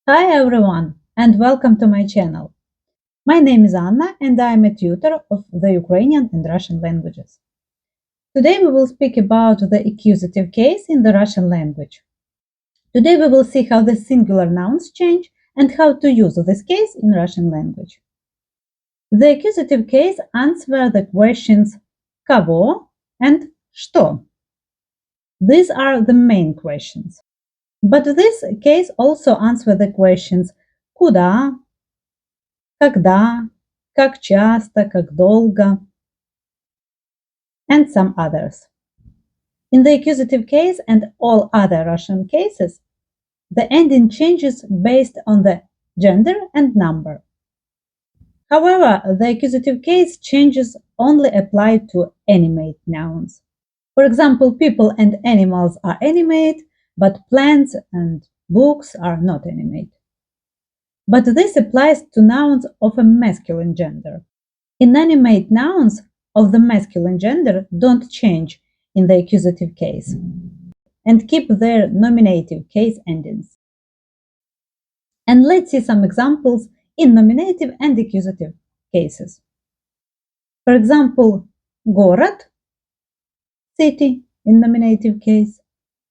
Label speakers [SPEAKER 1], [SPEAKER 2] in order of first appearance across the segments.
[SPEAKER 1] Hi everyone and welcome to my channel. My name is Anna and I am a tutor of the Ukrainian and Russian languages. Today we will speak about the accusative case in the Russian language. Today we will see how the singular nouns change and how to use this case in Russian language. The accusative case answers the questions кого and что. These are the main questions. But this case also answers the questions куда, когда, как часто, как долго, and some others. In the accusative case and all other Russian cases, the ending changes based on the gender and number. However, the accusative case changes only apply to animate nouns. For example, people and animals are animate, but plants and books are not animate. But this applies to nouns of a masculine gender. Inanimate nouns of the masculine gender don't change in the accusative case and keep their nominative case endings. And let's see some examples in nominative and accusative cases. For example, город, city in nominative case.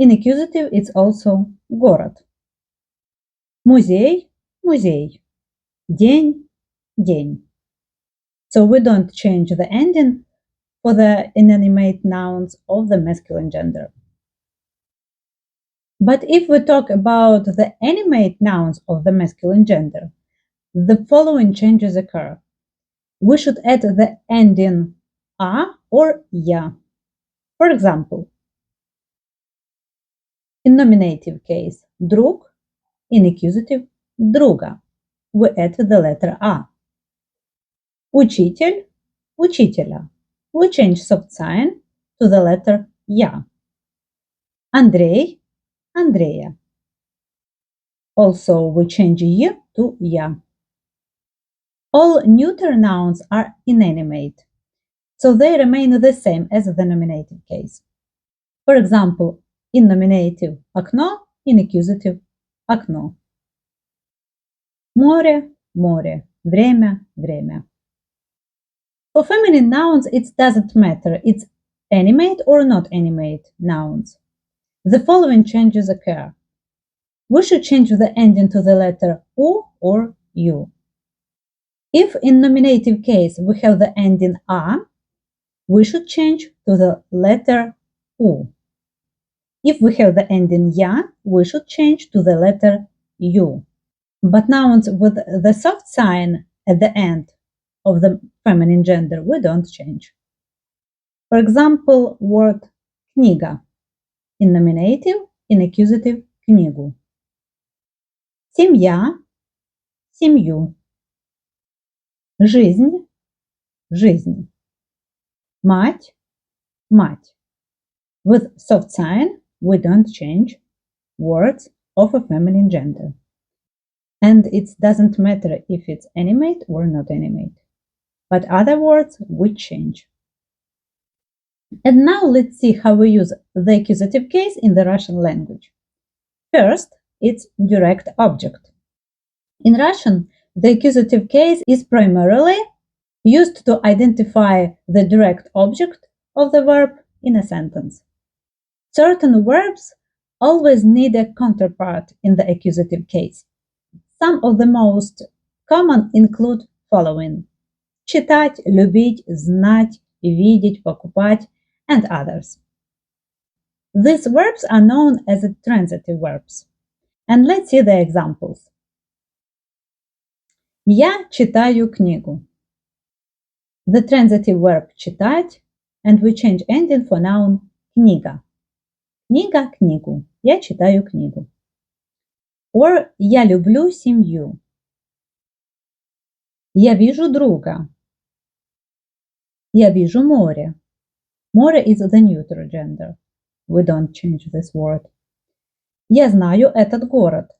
[SPEAKER 1] In accusative, it's also город. Музей, музей. День, день. So we don't change the ending for the inanimate nouns of the masculine gender. But if we talk about the animate nouns of the masculine gender, the following changes occur. We should add the ending a or ya. For example, in nominative case, друг, in accusative, друга, we add the letter a. Учитель, учителя, we change soft sign to the letter ya. Андрей, Andrea. Also, we change y to ya. All neuter nouns are inanimate, so they remain the same as the nominative case. For example, in nominative окно, in accusative окно. Море, море, время, время. For feminine nouns, it doesn't matter, it's animate or not animate nouns. The following changes occur. We should change the ending to the letter u or u. If in nominative case we have the ending a, we should change to the letter u. If we have the ending ya, we should change to the letter u. But nouns with the soft sign at the end of the feminine gender, we don't change. For example, word книга in nominative, in accusative книгу. Семья, семью. Жизнь, жизнь. Мать, мать. With soft sign, we don't change words of a feminine gender. And it doesn't matter if it's animate or not animate. But other words we change. And now let's see how we use the accusative case in the Russian language. First, it's direct object. In Russian, the accusative case is primarily used to identify the direct object of the verb in a sentence. Certain verbs always need a counterpart in the accusative case. Some of the most common include following: читать, любить, знать, видеть, покупать, and others. These verbs are known as transitive verbs. And let's see the examples. Я читаю книгу. The transitive verb читать, and we change ending for noun книга. Книга, книгу. Я читаю книгу. Or я люблю семью. Я вижу друга. Я вижу море. Море is the neuter gender. We don't change this word. Я знаю этот город.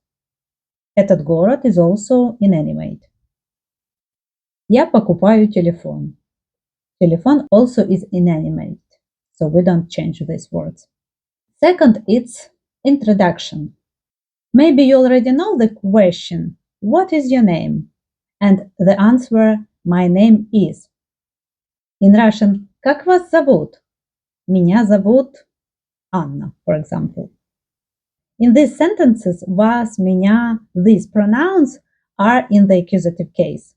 [SPEAKER 1] Этот город is also inanimate. Я покупаю телефон. Телефон also is inanimate, so we don't change these words. Second, it's introduction. Maybe you already know the question, what is your name? And the answer, my name is. In Russian, как вас зовут? Меня зовут Anna, for example. In these sentences, вас, меня, these pronouns are in the accusative case.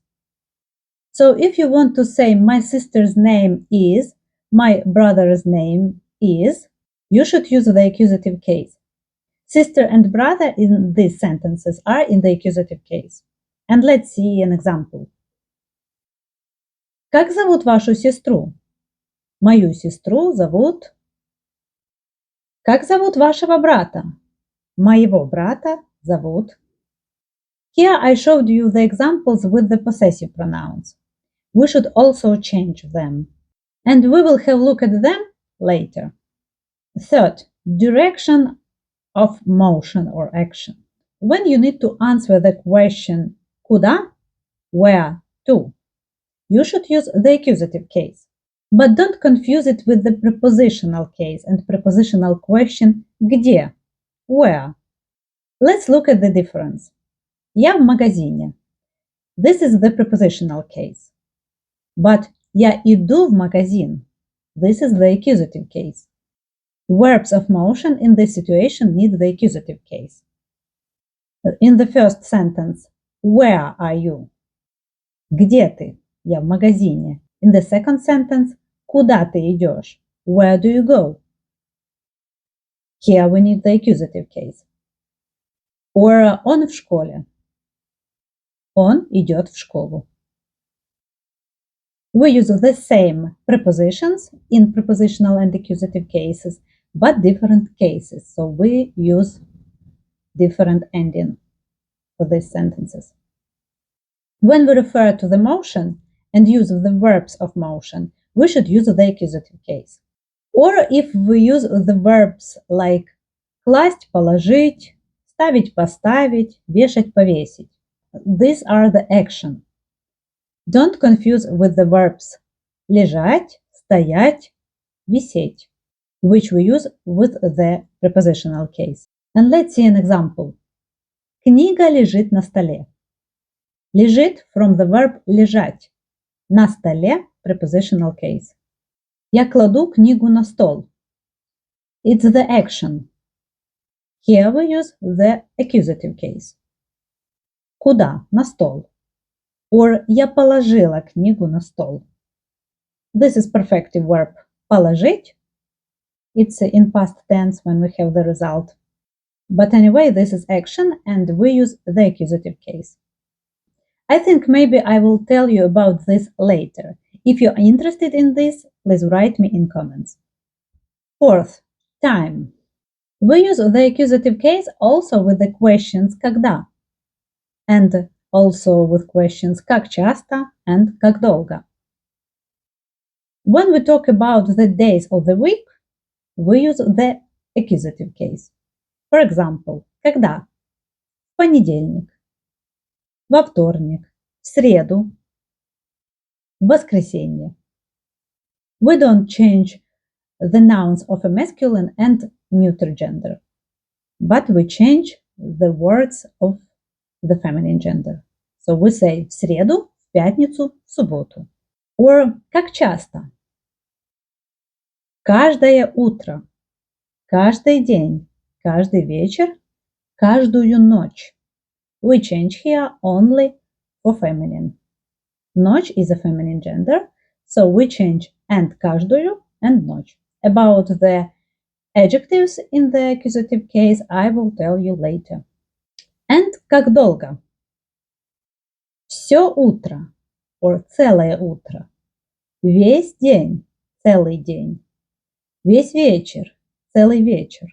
[SPEAKER 1] So if you want to say my sister's name is, my brother's name is, you should use the accusative case. Sister and brother in these sentences are in the accusative case. And let's see an example. Как зовут вашу сестру? Мою сестру зовут... Как зовут вашего брата? Моего брата зовут... Here I showed you the examples with the possessive pronouns. We should also change them. And we will have a look at them later. Third, direction of motion or action. When you need to answer the question куда, where, to, you should use the accusative case. But don't confuse it with the prepositional case and prepositional question где, where. Let's look at the difference. Я в магазине. This is the prepositional case. But я иду в магазин. This is the accusative case. Verbs of motion in this situation need the accusative case. In the first sentence, where are you? Где ты? Я в магазине. In the second sentence, куда ты идешь? Where do you go? Here we need the accusative case. Or он в школе. Он идет в школу. We use the same prepositions in prepositional and accusative cases, but different cases. So we use different ending for these sentences. When we refer to the motion and use the verbs of motion, we should use the accusative case. Or if we use the verbs like класть, положить, ставить, поставить, вешать, повесить. These are the action. Don't confuse with the verbs лежать, стоять, висеть, which we use with the prepositional case. And let's see an example. Книга лежит на столе. Лежит from the verb лежать. На столе prepositional case. Я кладу книгу на стол. It's the action. Here we use the accusative case. Куда? На стол. Or я положила книгу на стол. This is perfective verb положить. It's in past tense when we have the result. But anyway, this is action and we use the accusative case. I think maybe I will tell you about this later. If you're interested in this, please write me in comments. Fourth, time. We use the accusative case also with the questions когда and also with questions как часто and как долго. When we talk about the days of the week, we use the accusative case. For example, когда? В понедельник, во вторник, в среду, в воскресенье. We don't change the nouns of a masculine and neuter gender, but we change the words of the feminine gender. So we say в среду, в пятницу, в субботу. Or как часто? Каждое утро, каждый день, каждый вечер, каждую ночь. We change here only for feminine. Ночь is a feminine gender, so we change and каждую and ночь. About the adjectives in the accusative case I will tell you later. And как долго? Все утро or целое утро. Весь день, целый день. Весь вечер, целый вечер.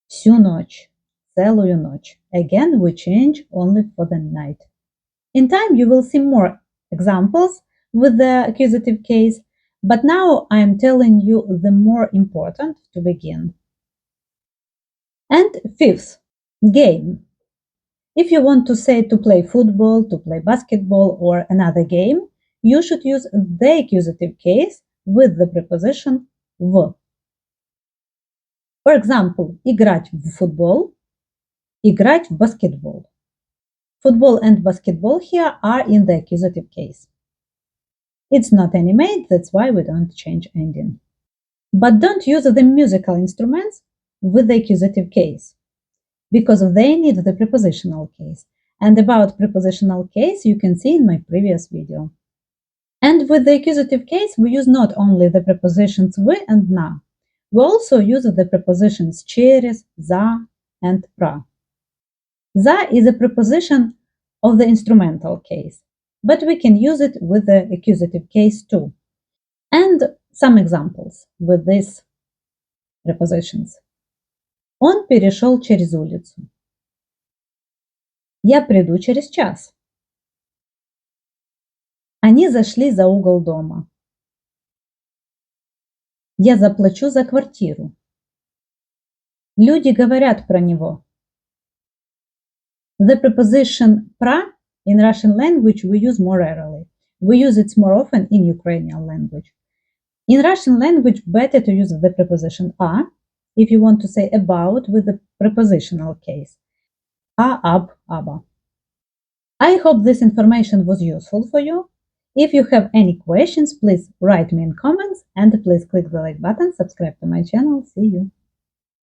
[SPEAKER 1] Всю ночь, целую ночь. Again, we change only for the night. In time, you will see more examples with the accusative case, but now I am telling you the more important to begin. And fifth, game. If you want to say to play football, to play basketball, or another game, you should use the accusative case with the preposition в. For example, играть в футбол, Играть в баскетбол. Football and basketball here are in the accusative case. It's not animate, that's why we don't change ending. But don't use the musical instruments with the accusative case, because they need the prepositional case. And about prepositional case you can see in my previous video. And with the accusative case, we use not only the prepositions вы and на, we also use the prepositions через, за, and про. За is a preposition of the instrumental case, but we can use it with the accusative case too. And some examples with these prepositions. Он перешел через улицу. Я приду через час. Они зашли за угол дома. Я заплачу за квартиру. Люди говорят про него. The preposition про in Russian language we use more rarely. We use it more often in Ukrainian language. In Russian language, better to use the preposition a if you want to say about with the prepositional case. A, ab, aba. I hope this information was useful for you. If you have any questions, please write me in comments and please click the like button, subscribe to my channel. See you.